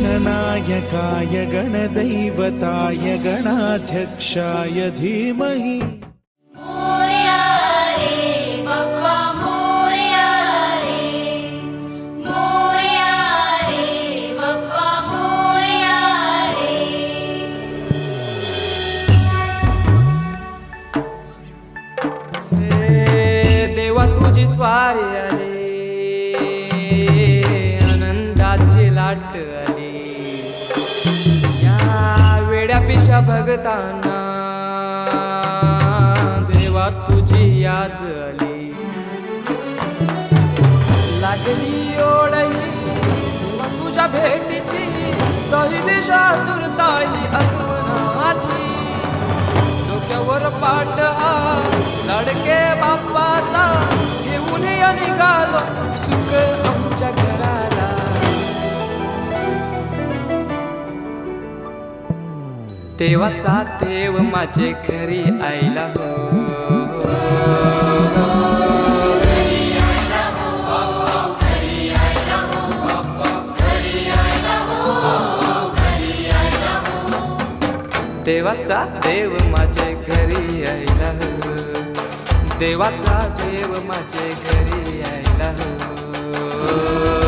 गणनायकाय गणदैवताय गणाध्यक्षाय धीमहि मोरया रे बाप्पा मोरया रे बाप्पा मोरया रे। देवा तुझी स्वारी आली, आनंदाची लाट आली, या वेड्या पिशा भगतांना देवा तुझी याद आली। लागली ओढही देवा तुझ्या भेटीची, दही दिशा तुरताई आगमनाची। डोक्यावर पाट हा लाडके बाप्पाचा, घेऊन या निघालो सुख आमच्या घराला। देवाचा देव माझे घरी आयला हो, देवाचा देव माझे घरी आयला हो, देवाचा देव माझे घरी आयला हो।